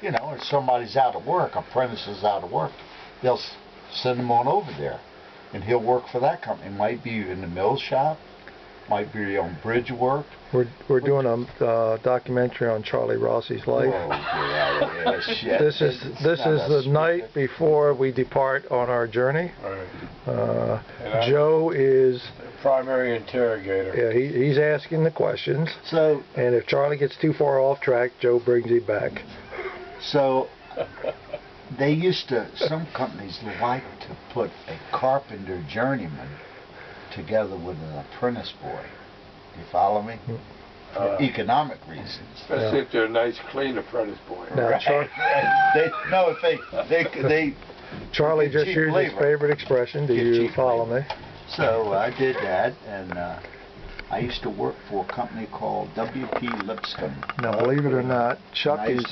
you know, if somebody's out of work, apprentice is out of work, they'll send him on over there, and he'll work for that company. Might be in the mill shop, might be on bridge work. We're doing a documentary on Charlie Rossi's life. Oh, get out of here. Shit. This is the night before we depart on our journey. Right. Joe is the primary interrogator. Yeah, he's asking the questions. So, and if Charlie gets too far off track, Joe brings him back. So they used to, some companies like to put a carpenter journeyman together with an apprentice boy. You follow me? For economic reasons. Especially if they're a nice, clean apprentice boy. Now, Charlie just used his favorite expression. Do you follow me? So I did that, and I used to work for a company called W.P. Lipscomb. Now, believe it or not, Chuck has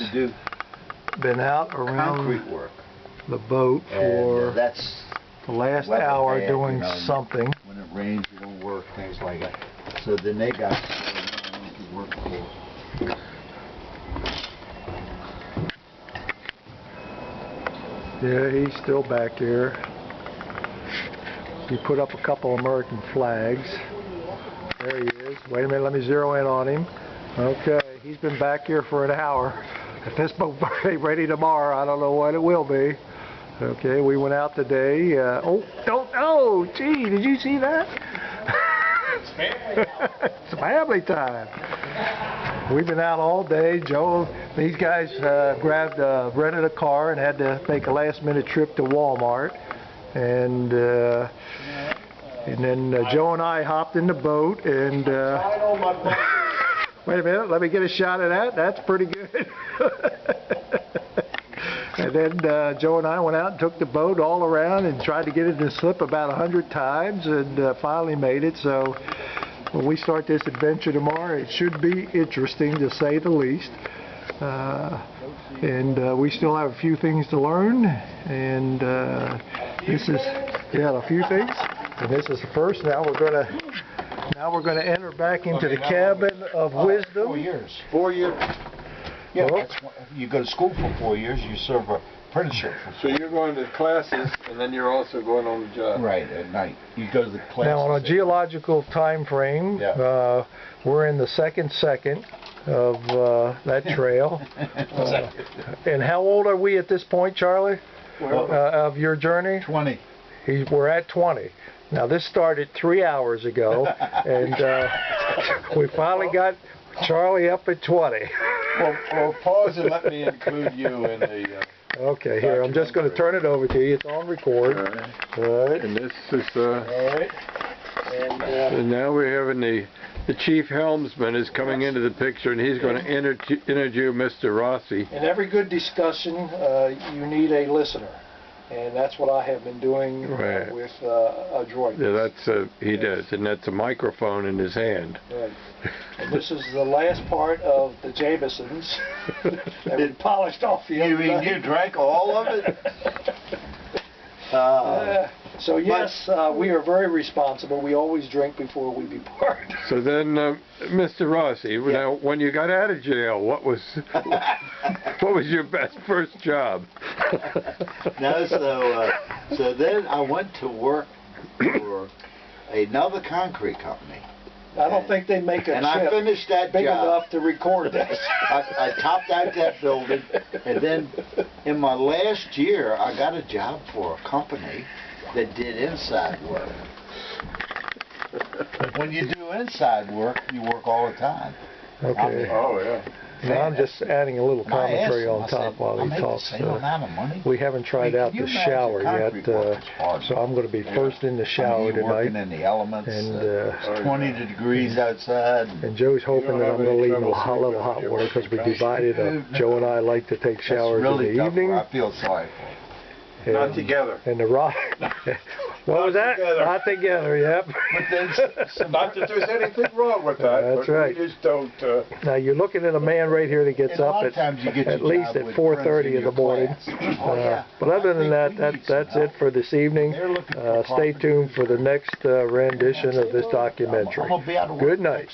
been out around concrete work. The boat for that's the last hour doing something. When it rains, you don't work, things like that. So then they got to work for. Yeah, he's still back here. He put up a couple American flags. There he is. Wait a minute, let me zero in on him. Okay, he's been back here for an hour. If this boat ain't ready tomorrow, I don't know what it will be. Okay, we went out today. Oh, gee, did you see that? It's family time. It's family time. We've been out all day. Joe, these guys rented a car and had to make a last-minute trip to Walmart. And then Joe and I hopped in the boat and wait a minute, let me get a shot of that. That's pretty good. And then Joe and I went out and took the boat all around and tried to get it to slip about 100 times and finally made it. So when we start this adventure tomorrow, it should be interesting to say the least. And we still have a few things to learn, and this is a few things, and this is the first. Now we're gonna enter back into the cabin of wisdom. 4 years. 4 years. Yeah, you go to school for 4 years. You serve an apprenticeship for 4 years. So you're going to classes, and then you're also going on the job. Right, at night. You go to the classes. Now on a geological time frame, we're in the second of that trail. And how old are we at this point, Charlie, of your journey? 20. We're at 20. Now this started 3 hours ago, and we finally got Charlie up at 20. Well, pause and let me include you in the... Okay, here, I'm just going to turn it over to you. It's on record. All right. All right. And this is... All right. And now we're having the chief helmsman is coming into the picture, and he's going to interview Mr. Rossi. In every good discussion, you need a listener. And that's what I have been doing with Adroit. Yeah, that's he does, and that's a microphone in his hand. Right. And this is the last part of the Jamesons that we polished off the other night. You drank all of it? So yes, we are very responsible. We always drink before we depart. So then, Mr. Rossi, now when you got out of jail, what was your first job? No, so then I went to work for another concrete company. I don't think they make a chip I finished that big job. enough to record this. I topped out that building, and then in my last year, I got a job for a company that did inside work. When you do inside work, you work all the time. Okay. Oh, yeah. Now I'm just adding a little commentary on top while he talks. We havenn't tried out the shower yet, so I'm going to be first in the shower tonight. Working in the elements, and it's 20 degrees outside. And Joe's hoping that I'm going to leave him a little hot water because we divided up. Joe and I like to take showers in the evening. I feel sorry for him. Not together. And the rock. What was that? Not together, yep. Not that there's anything wrong with that. That's right. We just don't... Now you're looking at a man right here that gets up at least at 4:30 in the morning. But other than that, that's it for this evening. Stay tuned for the next rendition of this documentary. Good night.